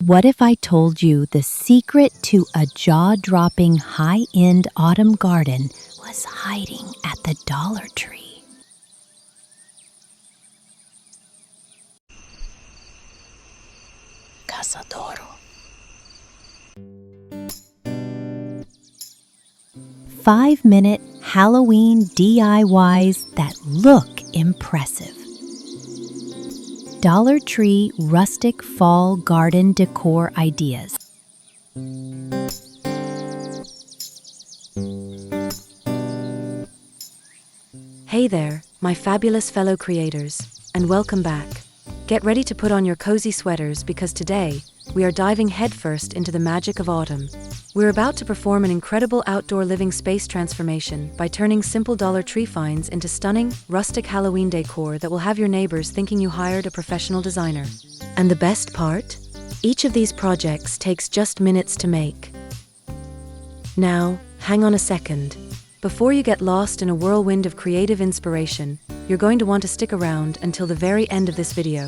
What if I told you the secret to a jaw-dropping high-end autumn garden was hiding at the Dollar Tree? Cazadoro. 5-minute Halloween DIYs that look impressive. Dollar Tree Rustic Fall Garden Decor Ideas. Hey there, my fabulous fellow creators, and welcome back. Get ready to put on your cozy sweaters because today, we are diving headfirst into the magic of autumn. We're about to perform an incredible outdoor living space transformation by turning simple Dollar Tree finds into stunning, rustic Halloween decor that will have your neighbors thinking you hired a professional designer. And the best part? Each of these projects takes just minutes to make. Now, hang on a second. Before you get lost in a whirlwind of creative inspiration, you're going to want to stick around until the very end of this video.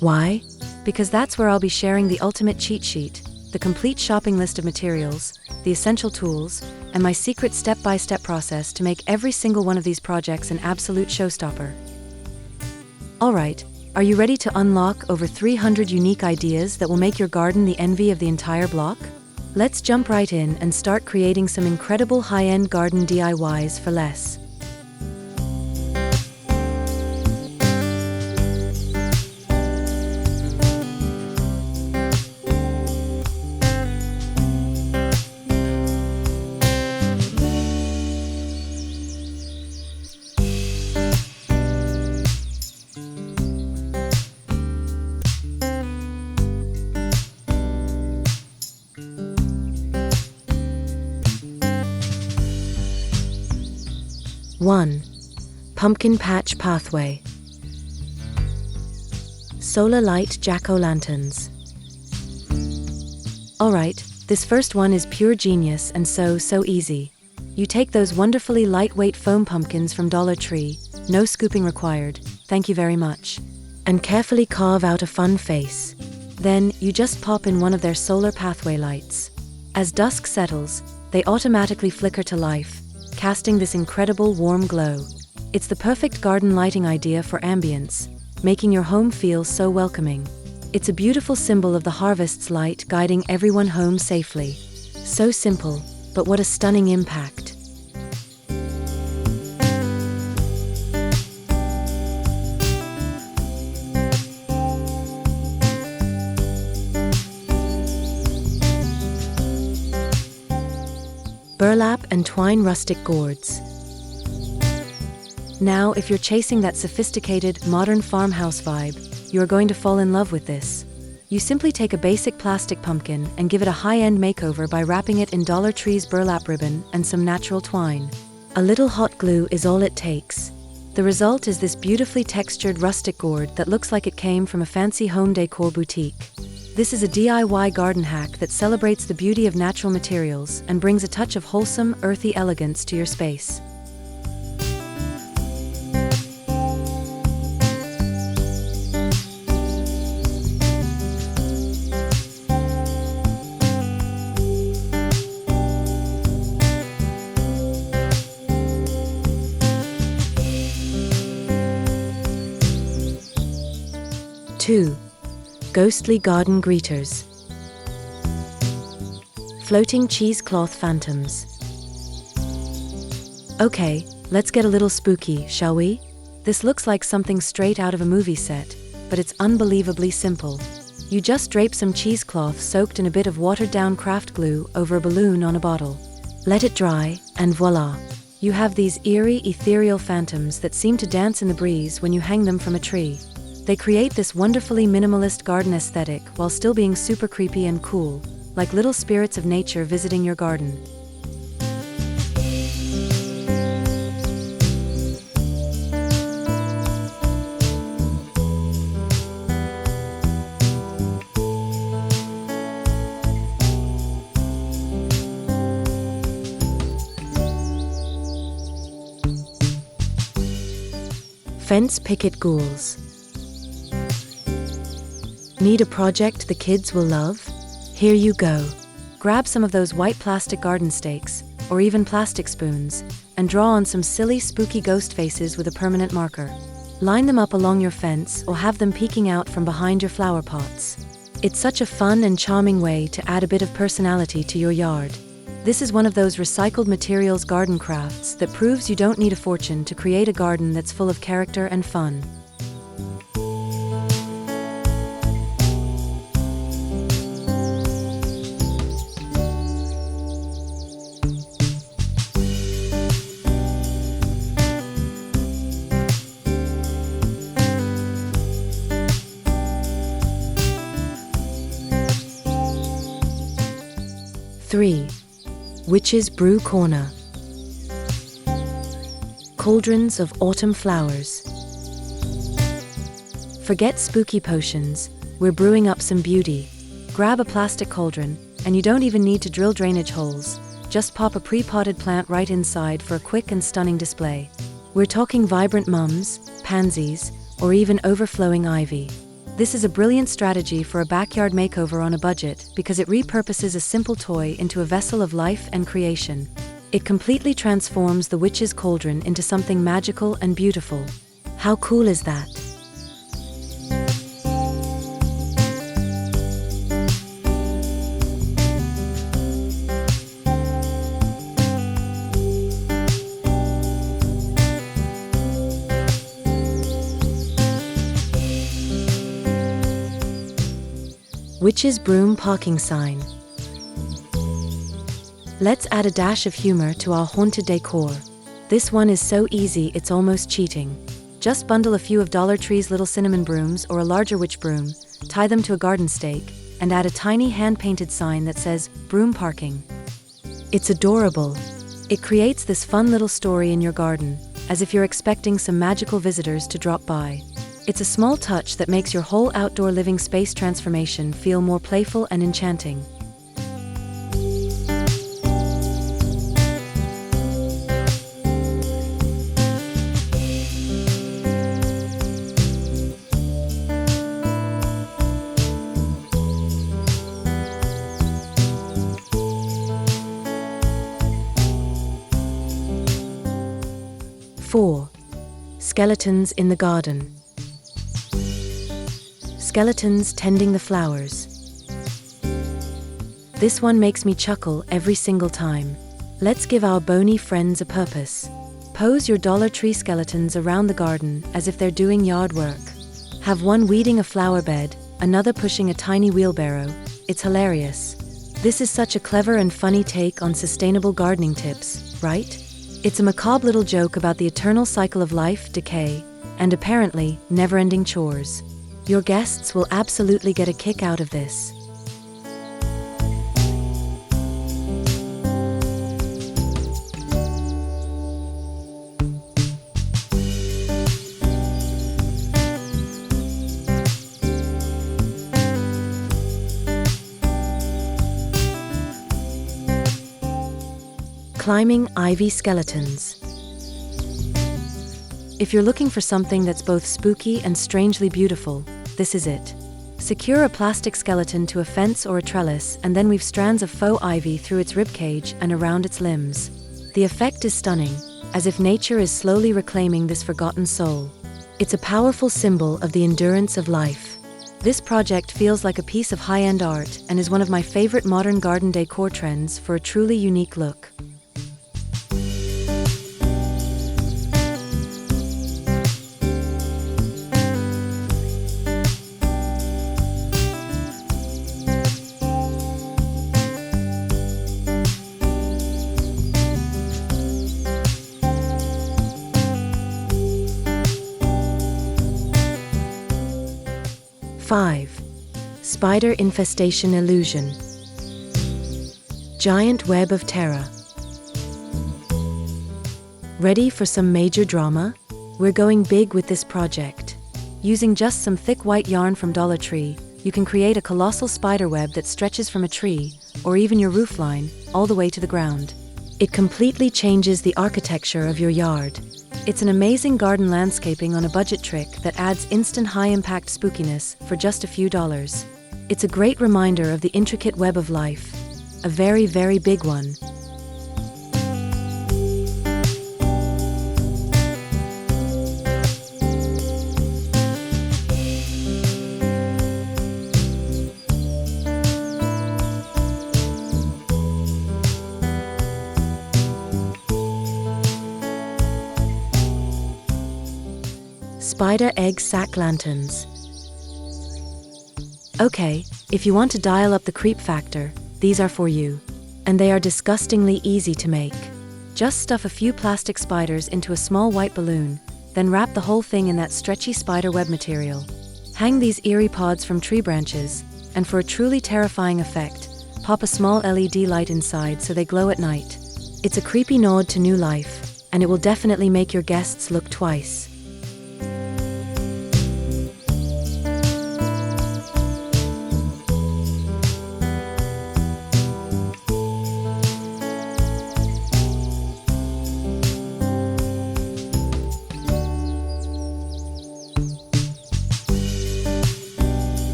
Why? Because that's where I'll be sharing the ultimate cheat sheet, the complete shopping list of materials, the essential tools, and my secret step-by-step process to make every single one of these projects an absolute showstopper. Alright, are you ready to unlock over 300 unique ideas that will make your garden the envy of the entire block? Let's jump right in and start creating some incredible high-end garden DIYs for less. One, pumpkin patch pathway. Solar light jack-o'-lanterns. Alright, this first one is pure genius and so easy. You take those wonderfully lightweight foam pumpkins from Dollar Tree, no scooping required, thank you very much, and carefully carve out a fun face. Then, you just pop in one of their solar pathway lights. As dusk settles, they automatically flicker to life, casting this incredible warm glow. It's the perfect garden lighting idea for ambience, making your home feel so welcoming. It's a beautiful symbol of the harvest's light guiding everyone home safely. So simple, but what a stunning impact. Burlap and twine rustic gourds. Now, if you're chasing that sophisticated, modern farmhouse vibe, you're going to fall in love with this. You simply take a basic plastic pumpkin and give it a high-end makeover by wrapping it in Dollar Tree's burlap ribbon and some natural twine. A little hot glue is all it takes. The result is this beautifully textured rustic gourd that looks like it came from a fancy home decor boutique. This is a DIY garden hack that celebrates the beauty of natural materials and brings a touch of wholesome, earthy elegance to your space. Two, ghostly garden greeters. Floating cheesecloth phantoms. Okay, let's get a little spooky, shall we? This looks like something straight out of a movie set, but it's unbelievably simple. You just drape some cheesecloth soaked in a bit of watered-down craft glue over a balloon on a bottle. Let it dry, and voila! You have these eerie, ethereal phantoms that seem to dance in the breeze when you hang them from a tree. They create this wonderfully minimalist garden aesthetic while still being super creepy and cool, like little spirits of nature visiting your garden. Fence picket ghouls. Need a project the kids will love? Here you go. Grab some of those white plastic garden stakes, or even plastic spoons, and draw on some silly, spooky ghost faces with a permanent marker. Line them up along your fence or have them peeking out from behind your flower pots. It's such a fun and charming way to add a bit of personality to your yard. This is one of those recycled materials garden crafts that proves you don't need a fortune to create a garden that's full of character and fun. Three. Witch's Brew Corner. Cauldrons of autumn flowers. Forget spooky potions, we're brewing up some beauty. Grab a plastic cauldron, and you don't even need to drill drainage holes. Just pop a pre-potted plant right inside for a quick and stunning display. We're talking vibrant mums, pansies, or even overflowing ivy. This is a brilliant strategy for a backyard makeover on a budget because it repurposes a simple toy into a vessel of life and creation. It completely transforms the witch's cauldron into something magical and beautiful. How cool is that? Witch's Broom Parking Sign. Let's add a dash of humor to our haunted decor. This one is so easy it's almost cheating. Just bundle a few of Dollar Tree's little cinnamon brooms or a larger witch broom, tie them to a garden stake, and add a tiny hand-painted sign that says, "Broom Parking." It's adorable. It creates this fun little story in your garden, as if you're expecting some magical visitors to drop by. It's a small touch that makes your whole outdoor living space transformation feel more playful and enchanting. Four. Skeletons in the garden. Skeletons tending the flowers. This one makes me chuckle every single time. Let's give our bony friends a purpose. Pose your Dollar Tree skeletons around the garden as if they're doing yard work. Have one weeding a flower bed, another pushing a tiny wheelbarrow. It's hilarious. This is such a clever and funny take on sustainable gardening tips, right? It's a macabre little joke about the eternal cycle of life, decay, and apparently never-ending chores. Your guests will absolutely get a kick out of this. Climbing ivy skeletons. If you're looking for something that's both spooky and strangely beautiful, this is it. Secure a plastic skeleton to a fence or a trellis and then weave strands of faux ivy through its ribcage and around its limbs. The effect is stunning, as if nature is slowly reclaiming this forgotten soul. It's a powerful symbol of the endurance of life. This project feels like a piece of high-end art and is one of my favorite modern garden decor trends for a truly unique look. Five. Spider Infestation Illusion. Giant Web of Terror. Ready for some major drama? We're going big with this project. Using just some thick white yarn from Dollar Tree, you can create a colossal spider web that stretches from a tree, or even your roofline, all the way to the ground. It completely changes the architecture of your yard. It's an amazing garden landscaping on a budget trick that adds instant high-impact spookiness for just a few dollars. It's a great reminder of the intricate web of life, a very, very big one. Spider egg sack lanterns. Okay, if you want to dial up the creep factor, these are for you. And they are disgustingly easy to make. Just stuff a few plastic spiders into a small white balloon, then wrap the whole thing in that stretchy spider web material. Hang these eerie pods from tree branches, and for a truly terrifying effect, pop a small LED light inside so they glow at night. It's a creepy nod to new life, and it will definitely make your guests look twice.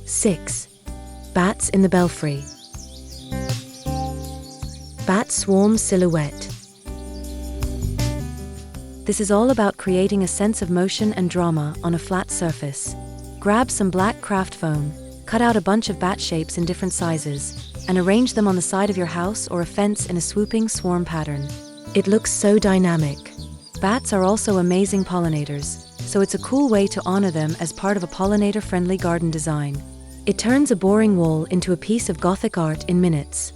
Six. Bats in the belfry. Bat swarm silhouette. This is all about creating a sense of motion and drama on a flat surface. Grab some black craft foam, cut out a bunch of bat shapes in different sizes, and arrange them on the side of your house or a fence in a swooping swarm pattern. It looks so dynamic. Bats are also amazing pollinators, so it's a cool way to honor them as part of a pollinator-friendly garden design. It turns a boring wall into a piece of Gothic art in minutes.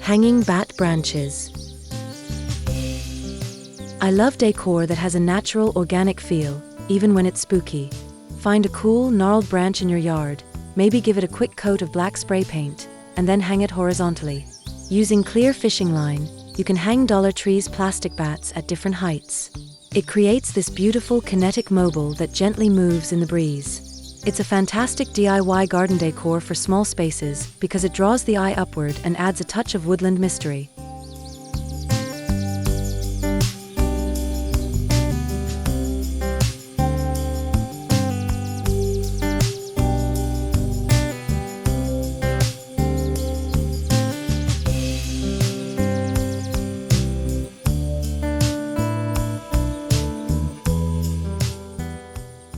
Hanging bat branches. I love decor that has a natural, organic feel, even when it's spooky. Find a cool, gnarled branch in your yard, maybe give it a quick coat of black spray paint, and then hang it horizontally. Using clear fishing line, you can hang Dollar Tree's plastic bats at different heights. It creates this beautiful, kinetic mobile that gently moves in the breeze. It's a fantastic DIY garden decor for small spaces because it draws the eye upward and adds a touch of woodland mystery.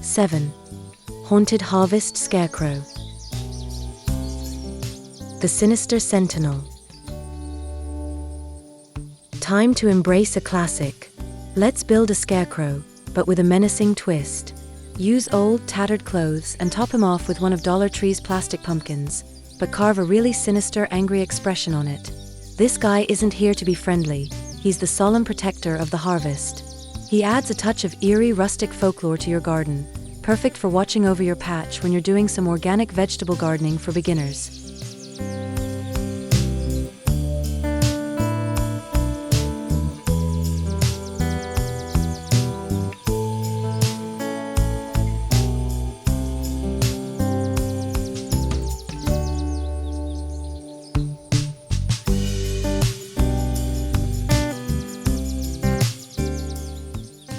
Seven. Haunted Harvest Scarecrow. The Sinister Sentinel. Time to embrace a classic. Let's build a scarecrow, but with a menacing twist. Use old, tattered clothes and top him off with one of Dollar Tree's plastic pumpkins, but carve a really sinister, angry expression on it. This guy isn't here to be friendly, he's the solemn protector of the harvest. He adds a touch of eerie, rustic folklore to your garden, perfect for watching over your patch when you're doing some organic vegetable gardening for beginners.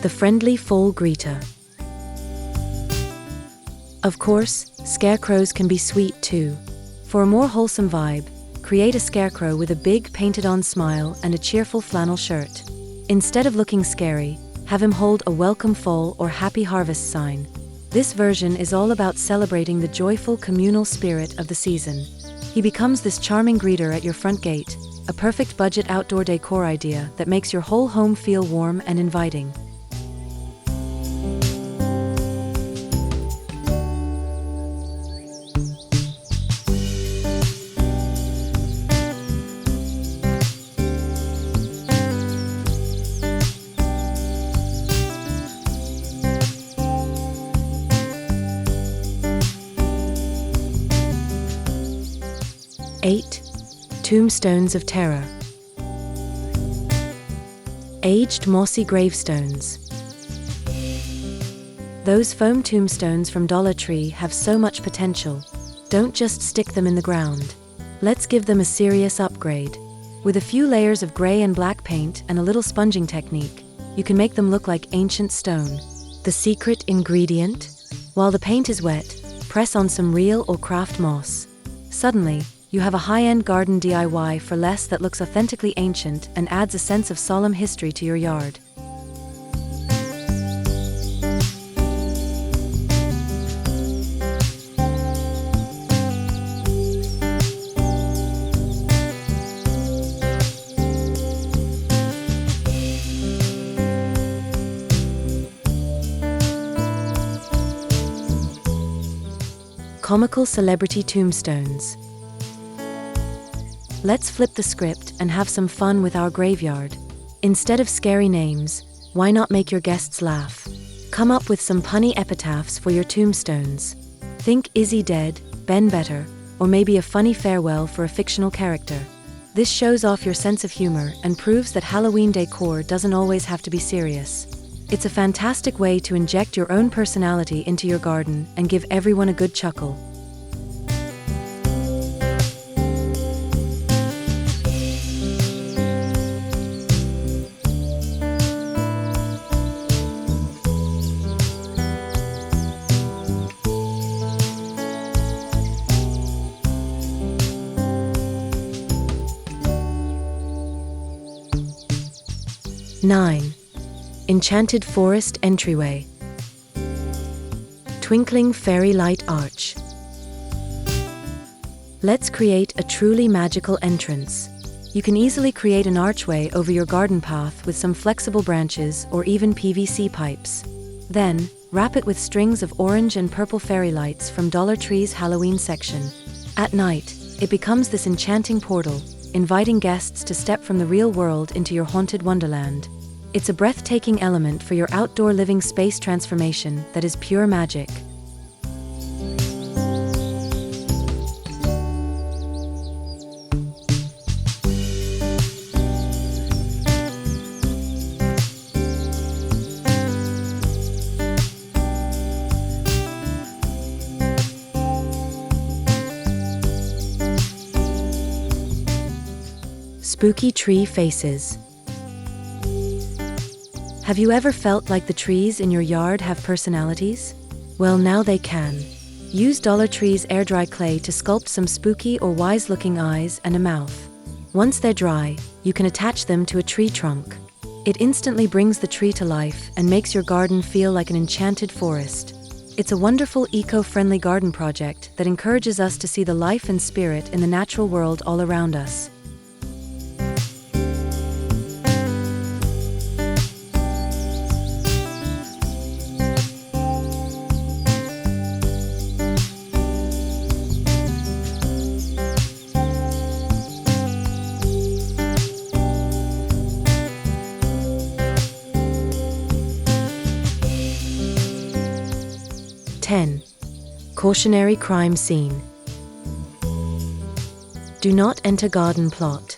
The friendly fall greeter. Of course, scarecrows can be sweet too. For a more wholesome vibe, create a scarecrow with a big painted-on smile and a cheerful flannel shirt. Instead of looking scary, have him hold a welcome fall or happy harvest sign. This version is all about celebrating the joyful communal spirit of the season. He becomes this charming greeter at your front gate, a perfect budget outdoor decor idea that makes your whole home feel warm and inviting. Tombstones of Terror. Aged mossy gravestones. Those foam tombstones from Dollar Tree have so much potential. Don't just stick them in the ground. Let's give them a serious upgrade. With a few layers of gray and black paint and a little sponging technique, you can make them look like ancient stone. The secret ingredient? While the paint is wet, press on some real or craft moss. Suddenly, you have a high-end garden DIY for less that looks authentically ancient and adds a sense of solemn history to your yard. Comical celebrity tombstones. Let's flip the script and have some fun with our graveyard. Instead of scary names, why not make your guests laugh? Come up with some punny epitaphs for your tombstones. Think Izzy dead, Ben better, or maybe a funny farewell for a fictional character. This shows off your sense of humor and proves that Halloween decor doesn't always have to be serious. It's a fantastic way to inject your own personality into your garden and give everyone a good chuckle. (9) Enchanted Forest Entryway. Twinkling Fairy Light Arch. Let's create a truly magical entrance. You can easily create an archway over your garden path with some flexible branches or even PVC pipes. Then, wrap it with strings of orange and purple fairy lights from Dollar Tree's Halloween section. At night, it becomes this enchanting portal, inviting guests to step from the real world into your haunted wonderland. It's a breathtaking element for your outdoor living space transformation that is pure magic. Spooky tree faces. Have you ever felt like the trees in your yard have personalities? Well, now they can. Use Dollar Tree's air dry clay to sculpt some spooky or wise-looking eyes and a mouth. Once they're dry, you can attach them to a tree trunk. It instantly brings the tree to life and makes your garden feel like an enchanted forest. It's a wonderful eco-friendly garden project that encourages us to see the life and spirit in the natural world all around us. (10) Cautionary crime scene. Do not enter garden plot.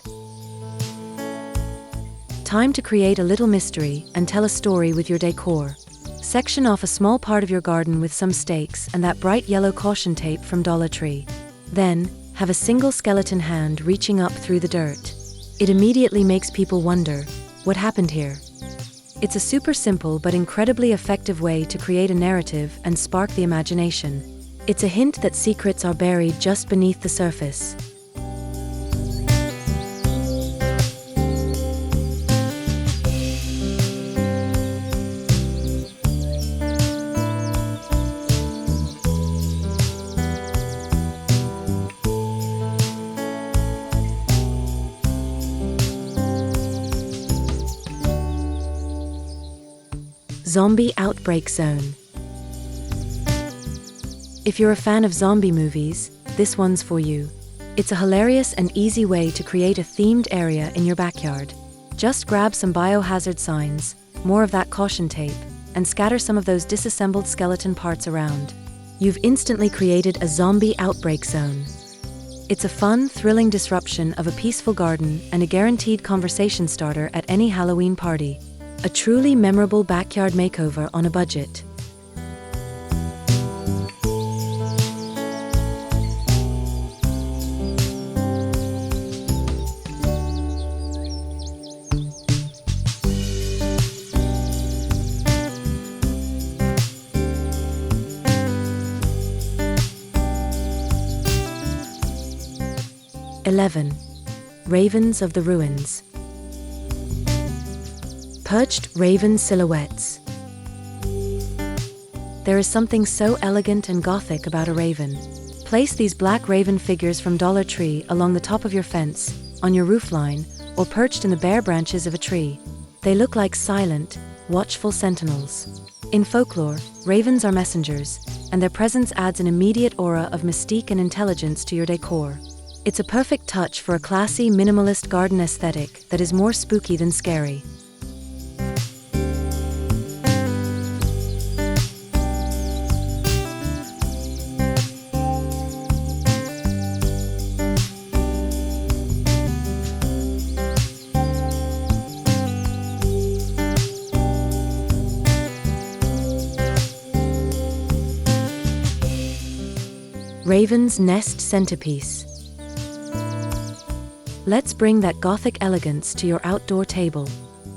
Time to create a little mystery and tell a story with your decor. Section off a small part of your garden with some stakes and that bright yellow caution tape from Dollar Tree. Then, have a single skeleton hand reaching up through the dirt. It immediately makes people wonder, what happened here? It's a super simple but incredibly effective way to create a narrative and spark the imagination. It's a hint that secrets are buried just beneath the surface. Zombie outbreak zone. If you're a fan of zombie movies, this one's for you. It's a hilarious and easy way to create a themed area in your backyard. Just grab some biohazard signs, more of that caution tape, and scatter some of those disassembled skeleton parts around. You've instantly created a zombie outbreak zone. It's a fun, thrilling disruption of a peaceful garden and a guaranteed conversation starter at any Halloween party. A truly memorable backyard makeover on a budget. (11) Ravens of the Ruins. Perched raven silhouettes. There is something so elegant and gothic about a raven. Place these black raven figures from Dollar Tree along the top of your fence, on your roofline, or perched in the bare branches of a tree. They look like silent, watchful sentinels. In folklore, ravens are messengers, and their presence adds an immediate aura of mystique and intelligence to your decor. It's a perfect touch for a classy, minimalist garden aesthetic that is more spooky than scary. Raven's Nest Centerpiece. Let's bring that gothic elegance to your outdoor table.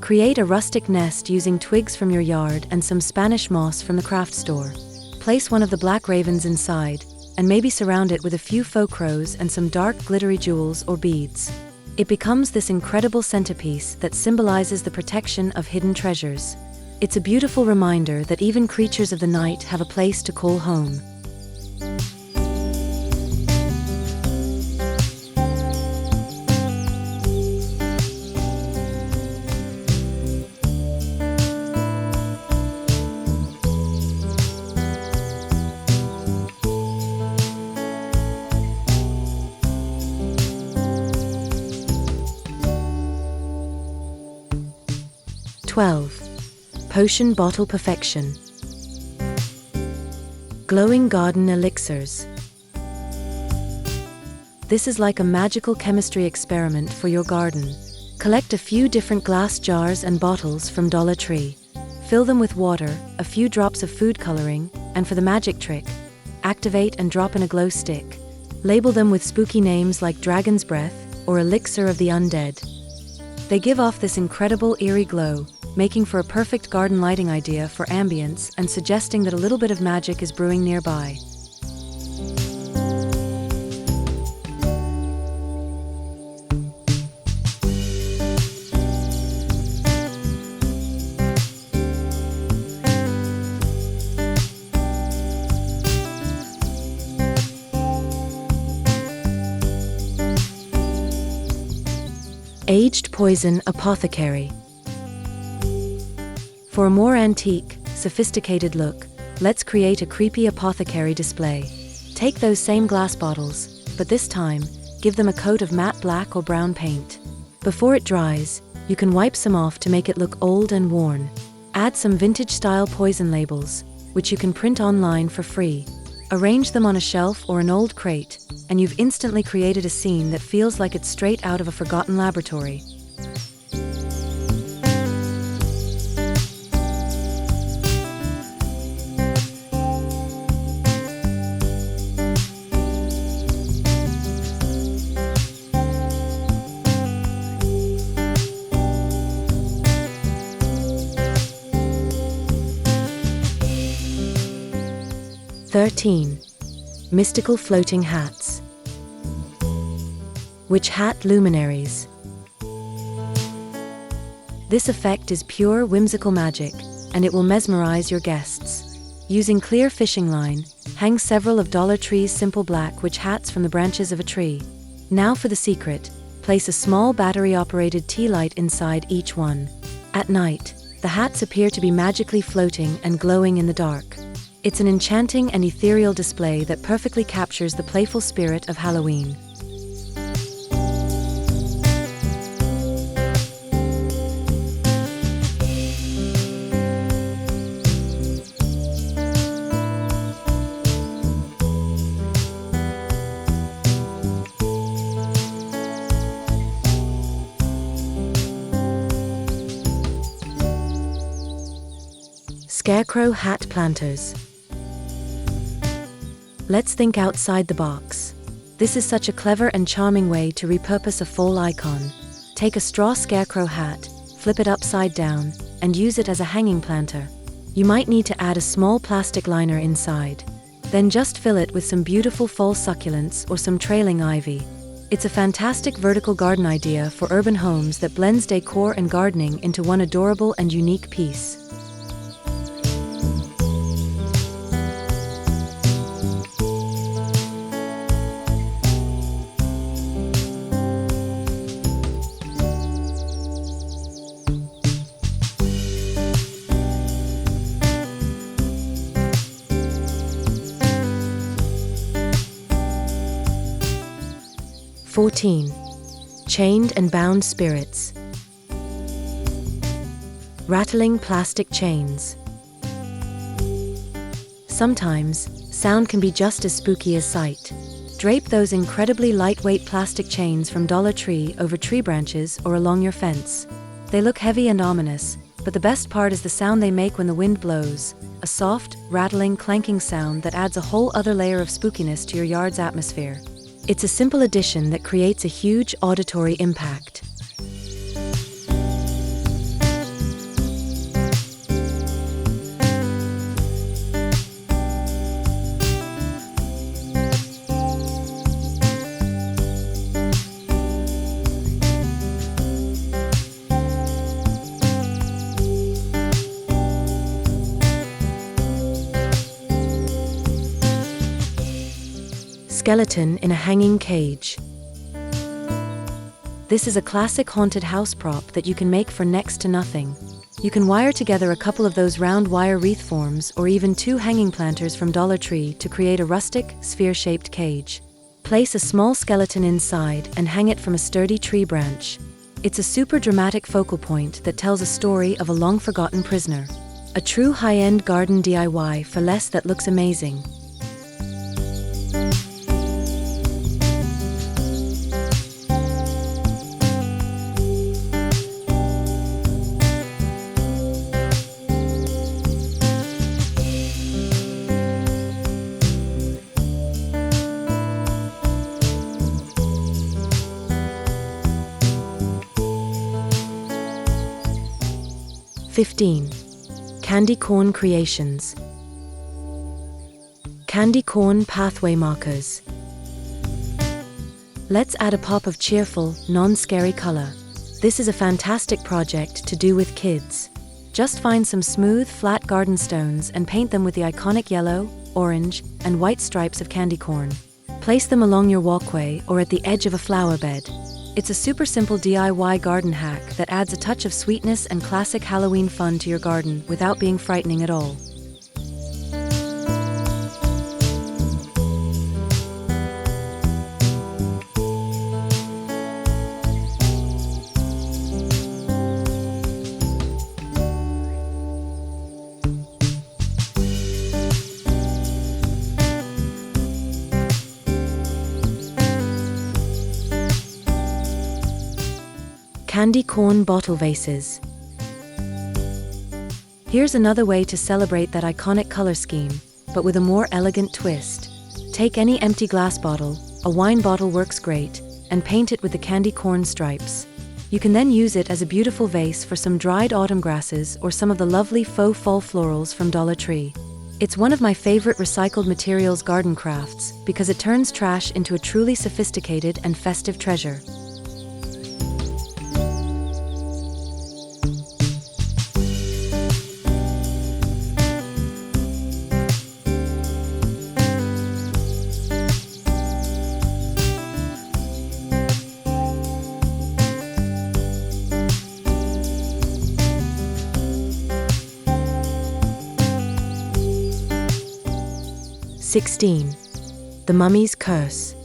Create a rustic nest using twigs from your yard and some Spanish moss from the craft store. Place one of the black ravens inside, and maybe surround it with a few faux crows and some dark glittery jewels or beads. It becomes this incredible centerpiece that symbolizes the protection of hidden treasures. It's a beautiful reminder that even creatures of the night have a place to call home. (12) Potion Bottle Perfection. Glowing garden elixirs. This is like a magical chemistry experiment for your garden. Collect a few different glass jars and bottles from Dollar Tree. Fill them with water, a few drops of food coloring, and for the magic trick, activate and drop in a glow stick. Label them with spooky names like Dragon's Breath or Elixir of the Undead. They give off this incredible eerie glow, making for a perfect garden lighting idea for ambience and suggesting that a little bit of magic is brewing nearby. Aged Poison Apothecary. For a more antique, sophisticated look, let's create a creepy apothecary display. Take those same glass bottles, but this time, give them a coat of matte black or brown paint. Before it dries, you can wipe some off to make it look old and worn. Add some vintage-style poison labels, which you can print online for free. Arrange them on a shelf or an old crate, and you've instantly created a scene that feels like it's straight out of a forgotten laboratory. (13) Mystical Floating Hats. Witch Hat Luminaries. This effect is pure whimsical magic, and it will mesmerize your guests. Using clear fishing line, hang several of Dollar Tree's simple black witch hats from the branches of a tree. Now for the secret, place a small battery-operated tea light inside each one. At night, the hats appear to be magically floating and glowing in the dark. It's an enchanting and ethereal display that perfectly captures the playful spirit of Halloween. Scarecrow hat planters. Let's think outside the box. This is such a clever and charming way to repurpose a fall icon. Take a straw scarecrow hat, flip it upside down, and use it as a hanging planter. You might need to add a small plastic liner inside. Then just fill it with some beautiful fall succulents or some trailing ivy. It's a fantastic vertical garden idea for urban homes that blends decor and gardening into one adorable and unique piece. Chained and bound spirits. Rattling plastic chains. Sometimes, sound can be just as spooky as sight. Drape those incredibly lightweight plastic chains from Dollar Tree over tree branches or along your fence. They look heavy and ominous, but the best part is the sound they make when the wind blows. A soft, rattling, clanking sound that adds a whole other layer of spookiness to your yard's atmosphere. It's a simple addition that creates a huge auditory impact. Skeleton in a hanging cage. This is a classic haunted house prop that you can make for next to nothing. You can wire together a couple of those round wire wreath forms or even 2 hanging planters from Dollar Tree to create a rustic, sphere-shaped cage. Place a small skeleton inside and hang it from a sturdy tree branch. It's a super dramatic focal point that tells a story of a long-forgotten prisoner. A true high-end garden DIY for less that looks amazing. Candy corn creations. Candy corn pathway markers. Let's add a pop of cheerful, non-scary color. This is a fantastic project to do with kids. Just find some smooth, flat garden stones and paint them with the iconic yellow, orange, and white stripes of candy corn. Place them along your walkway or at the edge of a flower bed. It's a super simple DIY garden hack that adds a touch of sweetness and classic Halloween fun to your garden without being frightening at all. Candy corn bottle vases. Here's another way to celebrate that iconic color scheme, but with a more elegant twist. Take any empty glass bottle, a wine bottle works great, and paint it with the candy corn stripes. You can then use it as a beautiful vase for some dried autumn grasses or some of the lovely faux fall florals from Dollar Tree. It's one of my favorite recycled materials garden crafts because it turns trash into a truly sophisticated and festive treasure. The Mummy's Curse.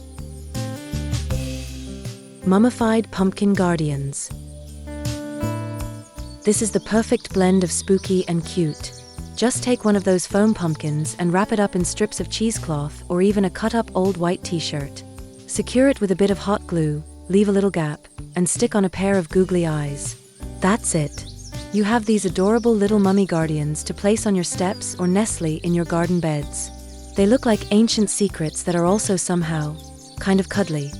Mummified pumpkin guardians. This is the perfect blend of spooky and cute. Just take one of those foam pumpkins and wrap it up in strips of cheesecloth or even a cut-up old white t-shirt. Secure it with a bit of hot glue, leave a little gap, and stick on a pair of googly eyes. That's it. You have these adorable little mummy guardians to place on your steps or nestle in your garden beds. They look like ancient secrets that are also somehow kind of cuddly.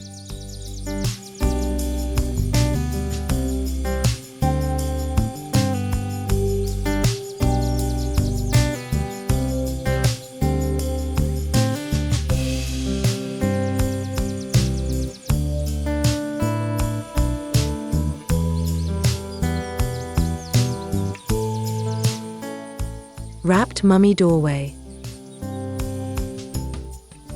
Wrapped mummy doorway.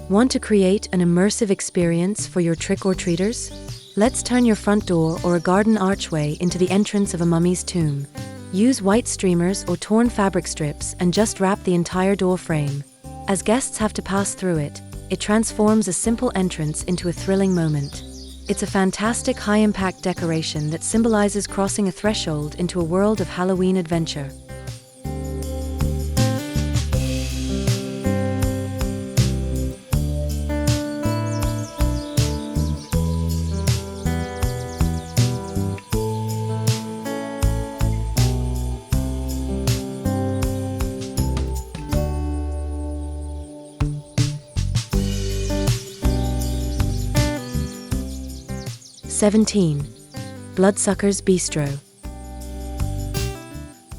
Want to create an immersive experience for your trick-or-treaters? Let's turn your front door or a garden archway into the entrance of a mummy's tomb. Use white streamers or torn fabric strips and just wrap the entire door frame. As guests have to pass through it, it transforms a simple entrance into a thrilling moment. It's a fantastic high-impact decoration that symbolizes crossing a threshold into a world of Halloween adventure. (17) Bloodsuckers Bistro.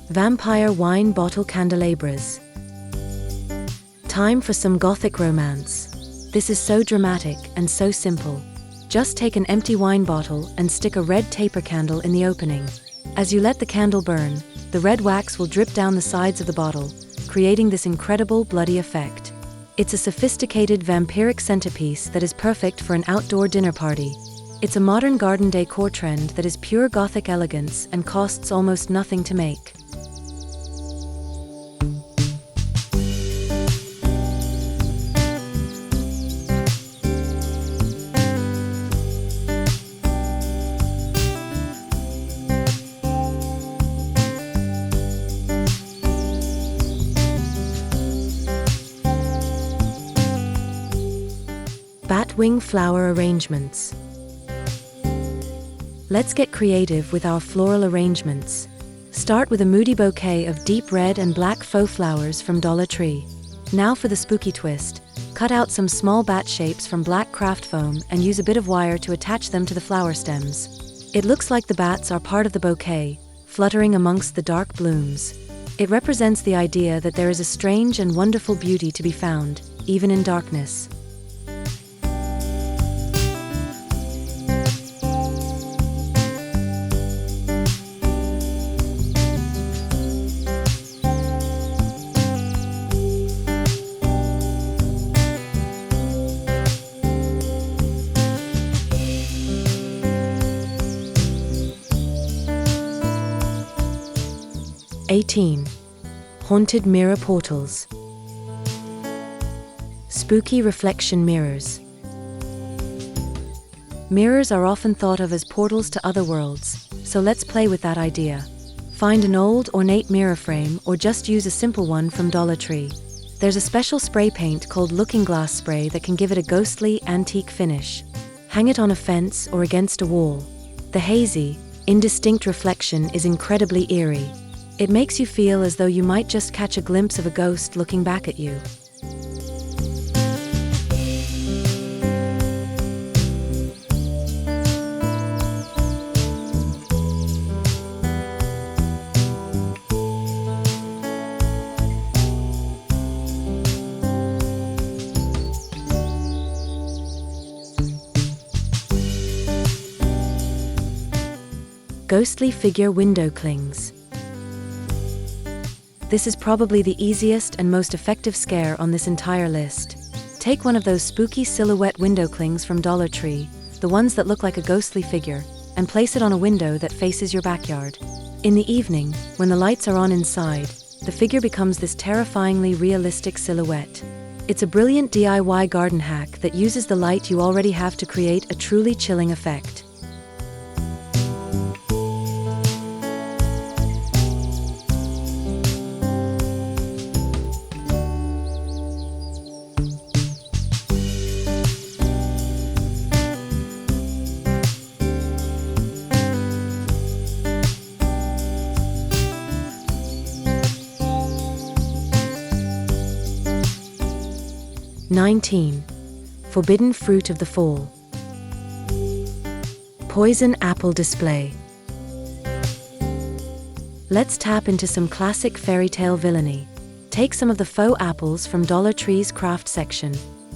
Vampire wine bottle candelabras. Time for some gothic romance. This is so dramatic and so simple. Just take an empty wine bottle and stick a red taper candle in the opening. As you let the candle burn, the red wax will drip down the sides of the bottle, creating this incredible bloody effect. It's a sophisticated vampiric centerpiece that is perfect for an outdoor dinner party. It's a modern garden decor trend that is pure gothic elegance and costs almost nothing to make. Batwing flower arrangements. Let's get creative with our floral arrangements. Start with a moody bouquet of deep red and black faux flowers from Dollar Tree. Now for the spooky twist. Cut out some small bat shapes from black craft foam and use a bit of wire to attach them to the flower stems. It looks like the bats are part of the bouquet, fluttering amongst the dark blooms. It represents the idea that there is a strange and wonderful beauty to be found, even in darkness. (18) Haunted mirror portals. Spooky reflection mirrors. Mirrors are often thought of as portals to other worlds, so let's play with that idea. Find an old, ornate mirror frame or just use a simple one from Dollar Tree. There's a special spray paint called looking glass spray that can give it a ghostly, antique finish. Hang it on a fence or against a wall. The hazy, indistinct reflection is incredibly eerie. It makes you feel as though you might just catch a glimpse of a ghost looking back at you. Ghostly figure window clings. This is probably the easiest and most effective scare on this entire list. Take one of those spooky silhouette window clings from Dollar Tree, the ones that look like a ghostly figure, and place it on a window that faces your backyard. In the evening, when the lights are on inside, the figure becomes this terrifyingly realistic silhouette. It's a brilliant DIY garden hack that uses the light you already have to create a truly chilling effect. 19. Forbidden fruit of the fall. Poison apple display. Let's tap into some classic fairy tale villainy. Take some of the faux apples from Dollar Tree's craft section.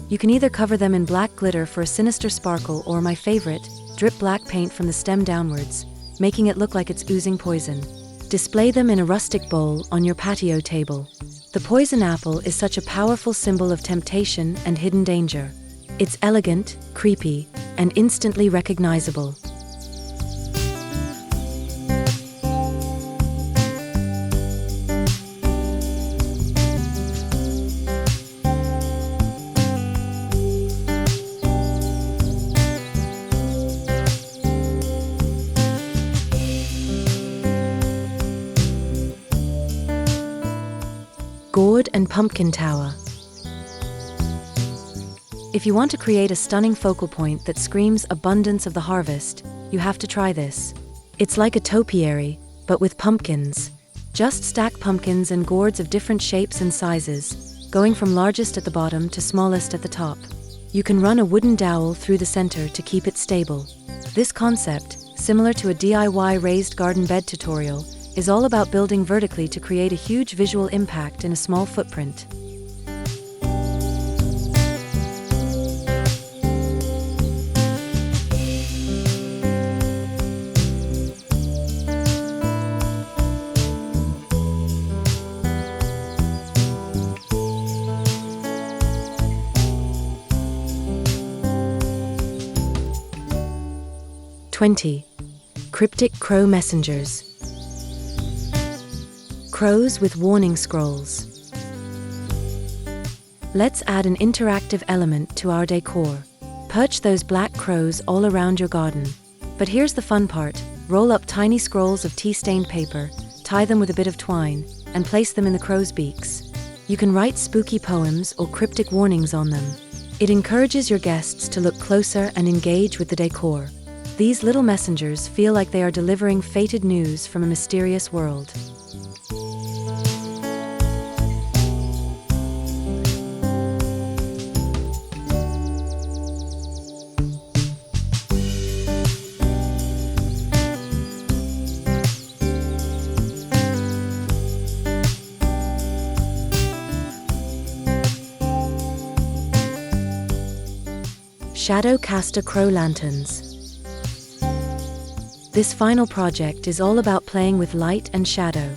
You can either cover them in black glitter for a sinister sparkle or, my favorite, drip black paint from the stem downwards, making it look like it's oozing poison. Display them in a rustic bowl on your patio table. The poison apple is such a powerful symbol of temptation and hidden danger. It's elegant, creepy, and instantly recognizable. Gourd and pumpkin tower. If you want to create a stunning focal point that screams abundance of the harvest, you have to try this. It's like a topiary, but with pumpkins. Just stack pumpkins and gourds of different shapes and sizes, going from largest at the bottom to smallest at the top. You can run a wooden dowel through the center to keep it stable. This concept, similar to a DIY raised garden bed tutorial, is all about building vertically to create a huge visual impact in a small footprint. Cryptic crow messengers. Crows with warning scrolls. Let's add an interactive element to our decor. Perch those black crows all around your garden. But here's the fun part. Roll up tiny scrolls of tea-stained paper, tie them with a bit of twine, and place them in the crows' beaks. You can write spooky poems or cryptic warnings on them. It encourages your guests to look closer and engage with the decor. These little messengers feel like they are delivering fated news from a mysterious world. Shadow caster crow lanterns. This final project is all about playing with light and shadow.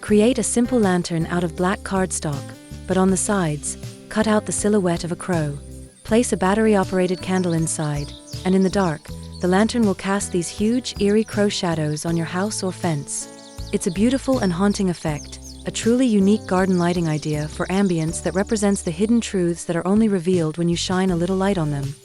Create a simple lantern out of black cardstock, but on the sides, cut out the silhouette of a crow. Place a battery-operated candle inside, and in the dark, the lantern will cast these huge, eerie crow shadows on your house or fence. It's a beautiful and haunting effect, a truly unique garden lighting idea for ambience that represents the hidden truths that are only revealed when you shine a little light on them.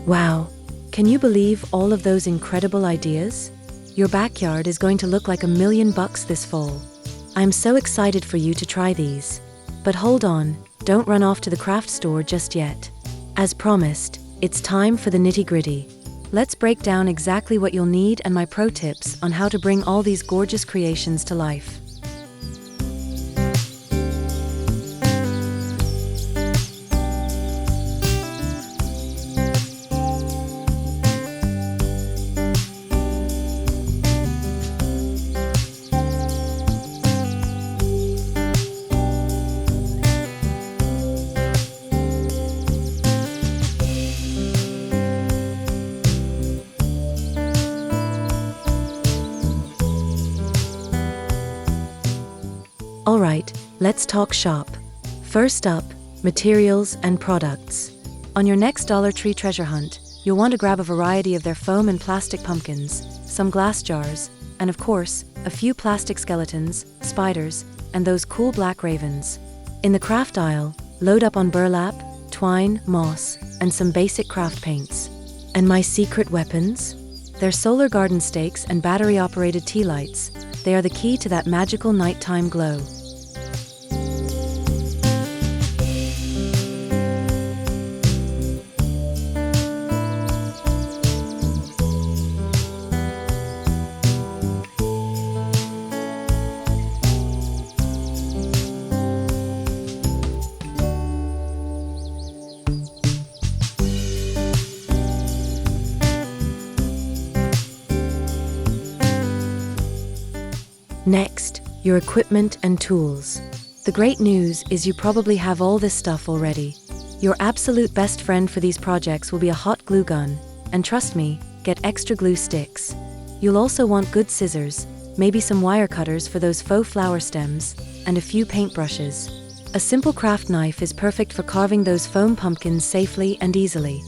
Wow, can you believe all of those incredible ideas? Your backyard is going to look like $1,000,000 this fall. I'm so excited for you to try these. But hold on, don't run off to the craft store just yet. As promised, it's time for the nitty-gritty. Let's break down exactly what you'll need and my pro tips on how to bring all these gorgeous creations to life. Alright, let's talk shop. First up, materials and products. On your next Dollar Tree treasure hunt, you'll want to grab a variety of their foam and plastic pumpkins, some glass jars, and of course, a few plastic skeletons, spiders, and those cool black ravens. In the craft aisle, load up on burlap, twine, moss, and some basic craft paints. And my secret weapons? They're solar garden stakes and battery-operated tea lights. They are the key to that magical nighttime glow. Next, your equipment and tools. The great news is you probably have all this stuff already. Your absolute best friend for these projects will be a hot glue gun, and trust me, get extra glue sticks. You'll also want good scissors, maybe some wire cutters for those faux flower stems, and a few paintbrushes. A simple craft knife is perfect for carving those foam pumpkins safely and easily.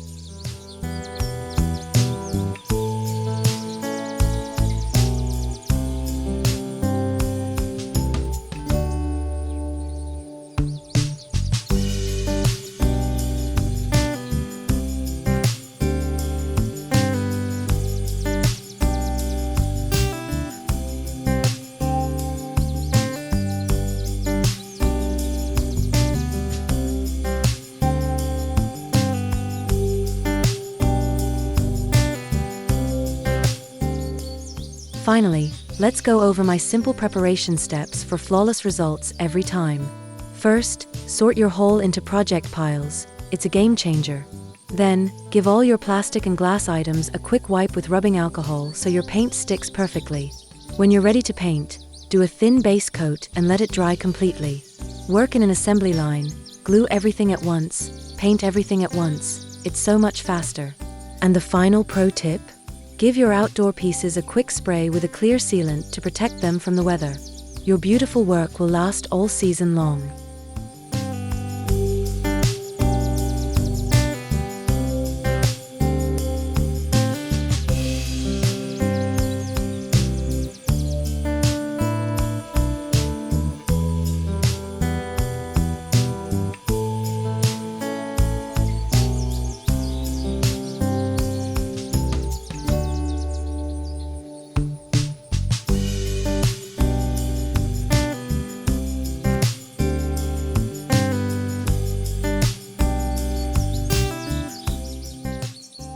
Finally, let's go over my simple preparation steps for flawless results every time. First, sort your hole into project piles. It's a game changer. Then, give all your plastic and glass items a quick wipe with rubbing alcohol so your paint sticks perfectly. When you're ready to paint, do a thin base coat and let it dry completely. Work in an assembly line, glue everything at once, paint everything at once. It's so much faster. And the final pro tip? Give your outdoor pieces a quick spray with a clear sealant to protect them from the weather. Your beautiful work will last all season long.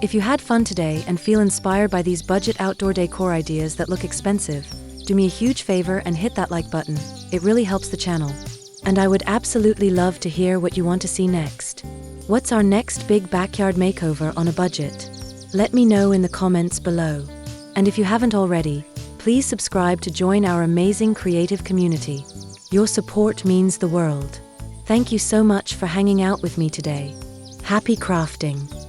If you had fun today and feel inspired by these budget outdoor decor ideas that look expensive, do me a huge favor and hit that like button. It really helps the channel. And I would absolutely love to hear what you want to see next. What's our next big backyard makeover on a budget? Let me know in the comments below. And if you haven't already, please subscribe to join our amazing creative community. Your support means the world. Thank you so much for hanging out with me today. Happy crafting!